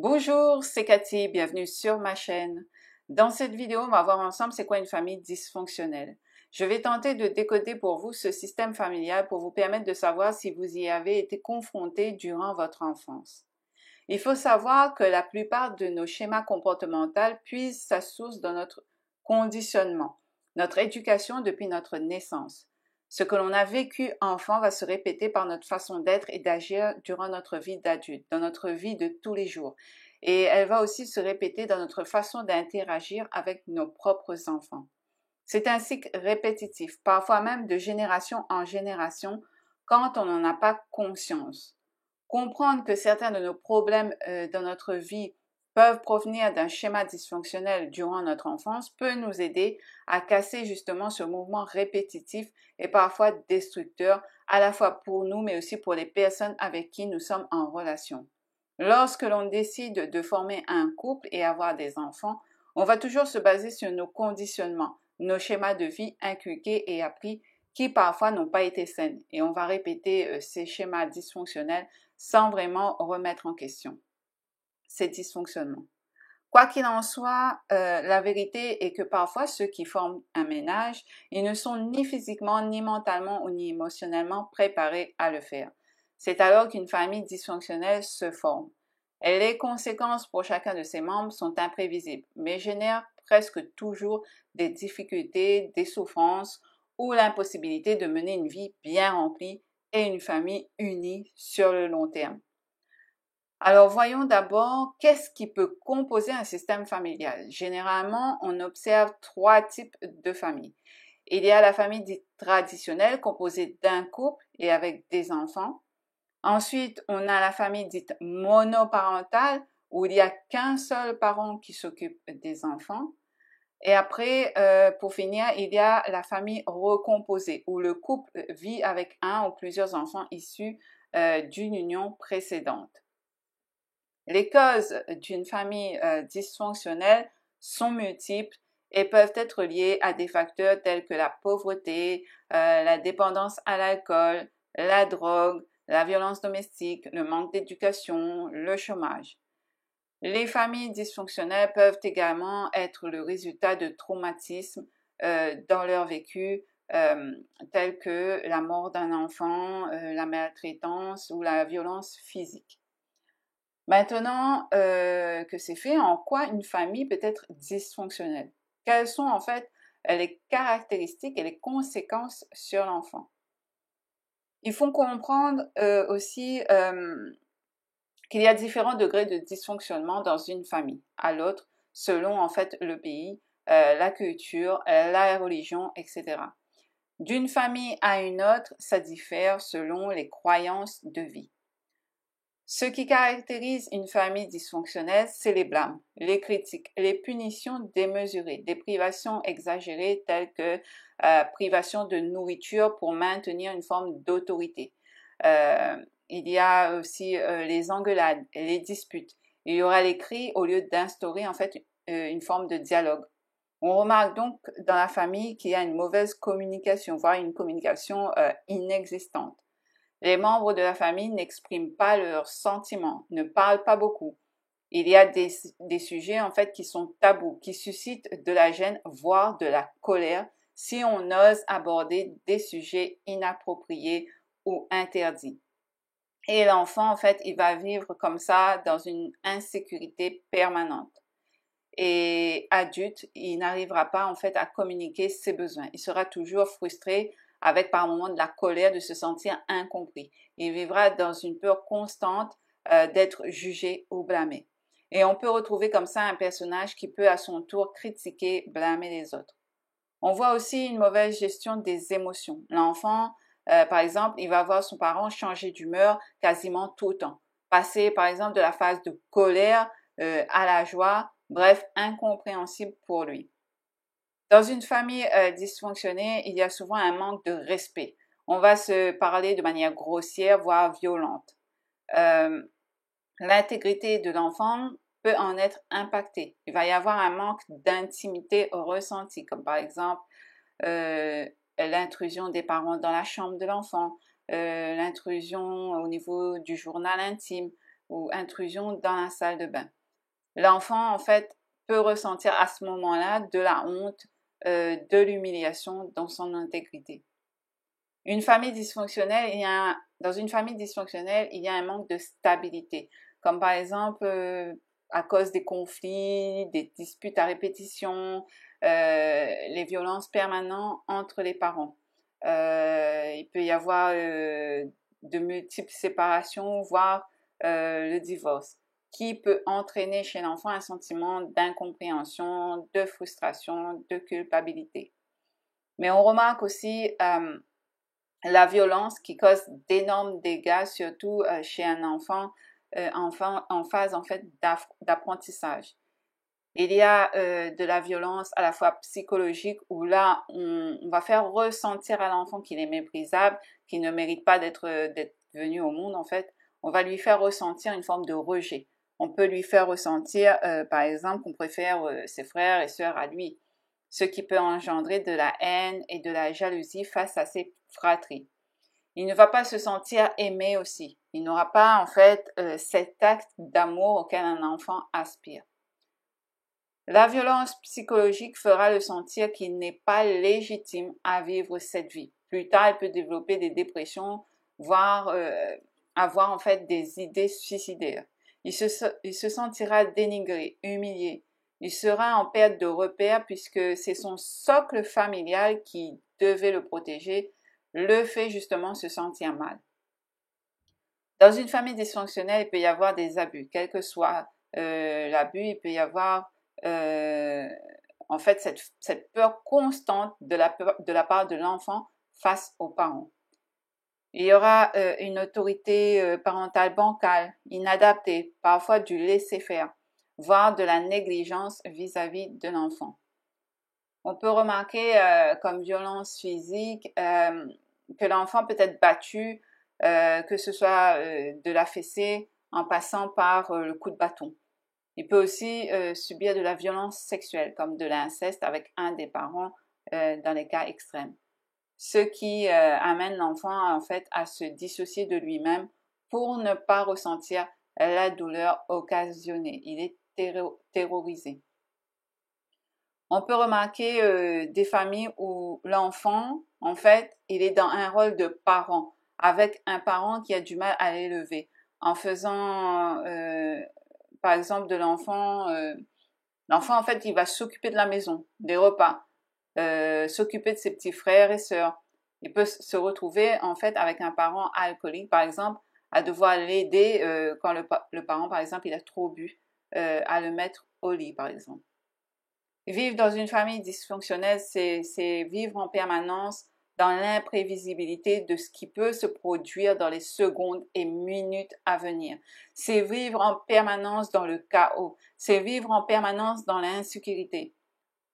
Bonjour, c'est Cathy, bienvenue sur ma chaîne. Dans cette vidéo, on va voir ensemble c'est quoi une famille dysfonctionnelle. Je vais tenter de décoder pour vous ce système familial pour vous permettre de savoir si vous y avez été confronté durant votre enfance. Il faut savoir que la plupart de nos schémas comportementaux puisent sa source dans notre conditionnement, notre éducation depuis notre naissance. Ce que l'on a vécu enfant va se répéter par notre façon d'être et d'agir durant notre vie d'adulte, dans notre vie de tous les jours. Et elle va aussi se répéter dans notre façon d'interagir avec nos propres enfants. C'est un cycle répétitif, parfois même de génération en génération, quand on n'en a pas conscience. Comprendre que certains de nos problèmes dans notre vie peuvent provenir d'un schéma dysfonctionnel durant notre enfance peut nous aider à casser justement ce mouvement répétitif et parfois destructeur, à la fois pour nous mais aussi pour les personnes avec qui nous sommes en relation. Lorsque l'on décide de former un couple et avoir des enfants, on va toujours se baser sur nos conditionnements, nos schémas de vie inculqués et appris qui parfois n'ont pas été sains. Et on va répéter ces schémas dysfonctionnels sans vraiment remettre en question ces dysfonctionnements. Quoi qu'il en soit, la vérité est que parfois ceux qui forment un ménage, ils ne sont ni physiquement, ni mentalement ou ni émotionnellement préparés à le faire. C'est alors qu'une famille dysfonctionnelle se forme. Et les conséquences pour chacun de ses membres sont imprévisibles, mais génèrent presque toujours des difficultés, des souffrances ou l'impossibilité de mener une vie bien remplie et une famille unie sur le long terme. Alors voyons d'abord qu'est-ce qui peut composer un système familial. Généralement, on observe trois types de familles. Il y a la famille dite traditionnelle composée d'un couple et avec des enfants. Ensuite, on a la famille dite monoparentale où il n'y a qu'un seul parent qui s'occupe des enfants. Et après, pour finir, il y a la famille recomposée où le couple vit avec un ou plusieurs enfants issus d'une union précédente. Les causes d'une famille dysfonctionnelle sont multiples et peuvent être liées à des facteurs tels que la pauvreté, la dépendance à l'alcool, la drogue, la violence domestique, le manque d'éducation, le chômage. Les familles dysfonctionnelles peuvent également être le résultat de traumatismes dans leur vécu, tels que la mort d'un enfant, la maltraitance ou la violence physique. Maintenant que c'est fait, en quoi une famille peut être dysfonctionnelle? Quelles sont en fait les caractéristiques et les conséquences sur l'enfant? Il faut comprendre aussi qu'il y a différents degrés de dysfonctionnement dans une famille à l'autre, selon en fait le pays, la culture, la religion, etc. D'une famille à une autre, ça diffère selon les croyances de vie. Ce qui caractérise une famille dysfonctionnelle, c'est les blâmes, les critiques, les punitions démesurées, des privations exagérées telles que privation de nourriture pour maintenir une forme d'autorité. Il y a aussi les engueulades, les disputes. Il y aura les cris au lieu d'instaurer en fait une forme de dialogue. On remarque donc dans la famille qu'il y a une mauvaise communication, voire une communication inexistante. Les membres de la famille n'expriment pas leurs sentiments, ne parlent pas beaucoup. Il y a des sujets en fait qui sont tabous, qui suscitent de la gêne, voire de la colère, si on ose aborder des sujets inappropriés ou interdits. Et l'enfant, en fait, il va vivre comme ça dans une insécurité permanente. Et adulte, il n'arrivera pas en fait à communiquer ses besoins. Il sera toujours frustré avec par moments de la colère, de se sentir incompris. Il vivra dans une peur constante d'être jugé ou blâmé. Et on peut retrouver comme ça un personnage qui peut à son tour critiquer, blâmer les autres. On voit aussi une mauvaise gestion des émotions. L'enfant, par exemple, il va voir son parent changer d'humeur quasiment tout le temps. Passer par exemple de la phase de colère à la joie, bref, incompréhensible pour lui. Dans une famille dysfonctionnée, il y a souvent un manque de respect. On va se parler de manière grossière, voire violente. L'intégrité de l'enfant peut en être impactée. Il va y avoir un manque d'intimité ressentie, comme par exemple l'intrusion des parents dans la chambre de l'enfant, l'intrusion au niveau du journal intime, ou intrusion dans la salle de bain. L'enfant, en fait, peut ressentir à ce moment-là de la honte, de l'humiliation dans son intégrité. Une famille dysfonctionnelle, dans une famille dysfonctionnelle, il y a un manque de stabilité, comme par exemple à cause des conflits, des disputes à répétition, les violences permanentes entre les parents. Il peut y avoir de multiples séparations, voire le divorce, qui peut entraîner chez l'enfant un sentiment d'incompréhension, de frustration, de culpabilité. Mais on remarque aussi la violence qui cause d'énormes dégâts, surtout chez un enfant en phase en fait d'apprentissage. Il y a de la violence à la fois psychologique où là on va faire ressentir à l'enfant qu'il est méprisable, qu'il ne mérite pas d'être venu au monde en fait. On va lui faire ressentir une forme de rejet. On peut lui faire ressentir par exemple qu'on préfère ses frères et sœurs à lui, ce qui peut engendrer de la haine et de la jalousie face à ses fratries. Il ne va pas se sentir aimé aussi. Il n'aura pas en fait cet acte d'amour auquel un enfant aspire. La violence psychologique fera le sentir qu'il n'est pas légitime à vivre cette vie. Plus tard, il peut développer des dépressions, voire avoir en fait des idées suicidaires. Il se sentira dénigré, humilié. Il sera en perte de repère puisque c'est son socle familial qui devait le protéger, le fait justement se sentir mal. Dans une famille dysfonctionnelle, il peut y avoir des abus. Quel que soit l'abus, il peut y avoir en fait cette peur constante de la part de l'enfant face aux parents. Il y aura une autorité parentale bancale, inadaptée, parfois du laisser-faire, voire de la négligence vis-à-vis de l'enfant. On peut remarquer comme violence physique que l'enfant peut être battu, que ce soit de la fessée en passant par le coup de bâton. Il peut aussi subir de la violence sexuelle, comme de l'inceste avec un des parents dans les cas extrêmes. Ce qui amène l'enfant en fait à se dissocier de lui-même pour ne pas ressentir la douleur occasionnée. Il est terrorisé. On peut remarquer des familles où l'enfant, en fait, il est dans un rôle de parent, avec un parent qui a du mal à l'élever, en faisant, par exemple, de l'enfant, l'enfant, en fait, il va s'occuper de la maison, des repas, s'occuper de ses petits frères et sœurs. Il peut se retrouver, en fait, avec un parent alcoolique, par exemple, à devoir l'aider quand le parent, par exemple, il a trop bu, à le mettre au lit, par exemple. Vivre dans une famille dysfonctionnelle, c'est vivre en permanence dans l'imprévisibilité de ce qui peut se produire dans les secondes et minutes à venir. C'est vivre en permanence dans le chaos. C'est vivre en permanence dans l'insécurité.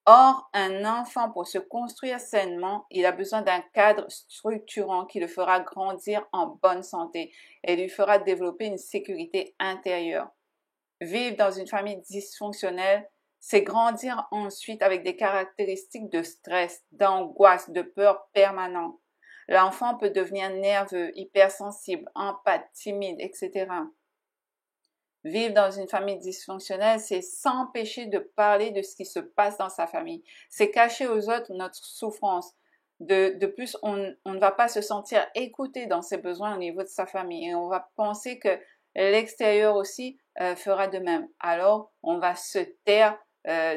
Or, un enfant, pour se construire sainement, il a besoin d'un cadre structurant qui le fera grandir en bonne santé et lui fera développer une sécurité intérieure. Vivre dans une famille dysfonctionnelle, c'est grandir ensuite avec des caractéristiques de stress, d'angoisse, de peur permanente. L'enfant peut devenir nerveux, hypersensible, empathique, timide, etc. Vivre dans une famille dysfonctionnelle, c'est s'empêcher de parler de ce qui se passe dans sa famille. C'est cacher aux autres notre souffrance. De plus, on ne va pas se sentir écouté dans ses besoins au niveau de sa famille. Et on va penser que l'extérieur aussi fera de même. Alors, on va se taire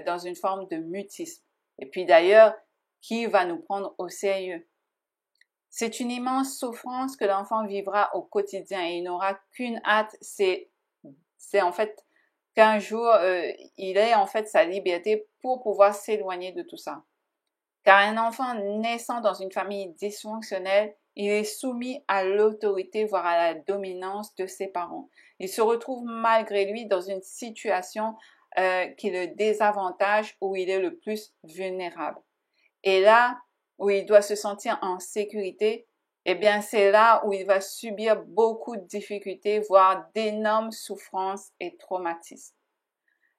dans une forme de mutisme. Et puis d'ailleurs, qui va nous prendre au sérieux? C'est une immense souffrance que l'enfant vivra au quotidien et il n'aura qu'une hâte, c'est en fait qu'un jour, il ait en fait sa liberté pour pouvoir s'éloigner de tout ça. Car un enfant naissant dans une famille dysfonctionnelle, il est soumis à l'autorité, voire à la dominance de ses parents. Il se retrouve malgré lui dans une situation qui le désavantage, où il est le plus vulnérable. Et là où il doit se sentir en sécurité, eh bien c'est là où il va subir beaucoup de difficultés, voire d'énormes souffrances et traumatismes.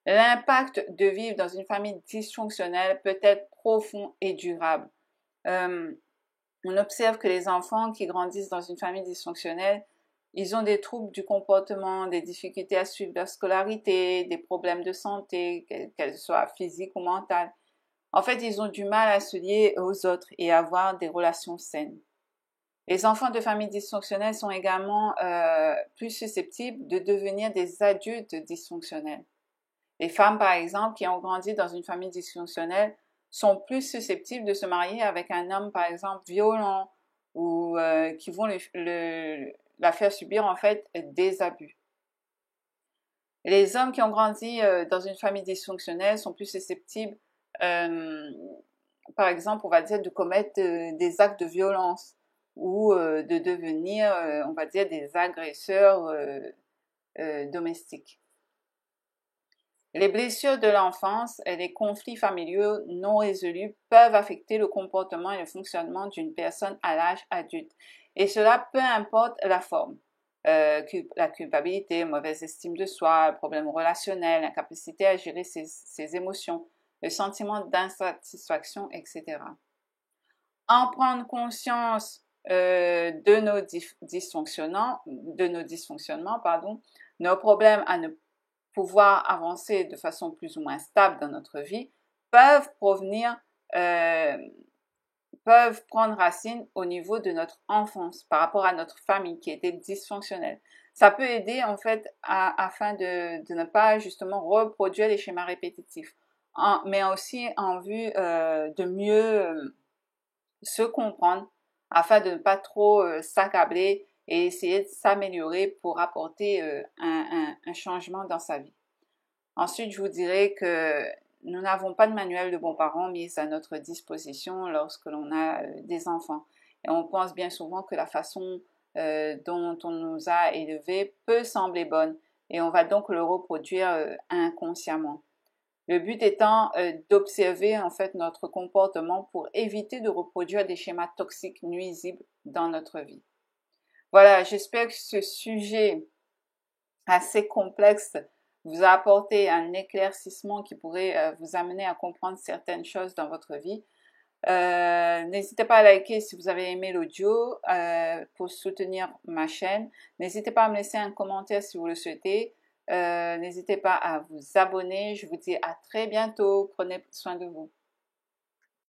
L'impact de vivre dans une famille dysfonctionnelle peut être profond et durable. On observe que les enfants qui grandissent dans une famille dysfonctionnelle ils ont des troubles du comportement, des difficultés à suivre leur scolarité, des problèmes de santé, qu'elles soient physiques ou mentales. En fait, ils ont du mal à se lier aux autres et à avoir des relations saines. Les enfants de familles dysfonctionnelles sont également plus susceptibles de devenir des adultes dysfonctionnels. Les femmes, par exemple, qui ont grandi dans une famille dysfonctionnelle sont plus susceptibles de se marier avec un homme, par exemple, violent ou qui vont la faire subir en fait des abus. Les hommes qui ont grandi dans une famille dysfonctionnelle sont plus susceptibles, par exemple, on va dire, de commettre des actes de violence ou de devenir, on va dire, des agresseurs domestiques. Les blessures de l'enfance et les conflits familiaux non résolus peuvent affecter le comportement et le fonctionnement d'une personne à l'âge adulte. Et cela peu importe la forme. La culpabilité, mauvaise estime de soi, problème relationnel, incapacité à gérer ses émotions, le sentiment d'insatisfaction, etc. En prendre conscience de nos dysfonctionnements, nos problèmes à ne pouvoir avancer de façon plus ou moins stable dans notre vie peuvent prendre racine au niveau de notre enfance par rapport à notre famille qui était dysfonctionnelle. Ça peut aider en fait afin de ne pas justement reproduire les schémas répétitifs, mais aussi en vue de mieux se comprendre afin de ne pas trop s'accabler et essayer de s'améliorer pour apporter un changement dans sa vie. Ensuite, je vous dirais que nous n'avons pas de manuel de bons parents mis à notre disposition lorsque l'on a des enfants. Et on pense bien souvent que la façon dont on nous a élevés peut sembler bonne et on va donc le reproduire inconsciemment. Le but étant d'observer en fait notre comportement pour éviter de reproduire des schémas toxiques nuisibles dans notre vie. Voilà, j'espère que ce sujet assez complexe vous a apporté un éclaircissement qui pourrait vous amener à comprendre certaines choses dans votre vie. N'hésitez pas à liker si vous avez aimé l'audio pour soutenir ma chaîne. N'hésitez pas à me laisser un commentaire si vous le souhaitez. N'hésitez pas à vous abonner. Je vous dis à très bientôt. Prenez soin de vous.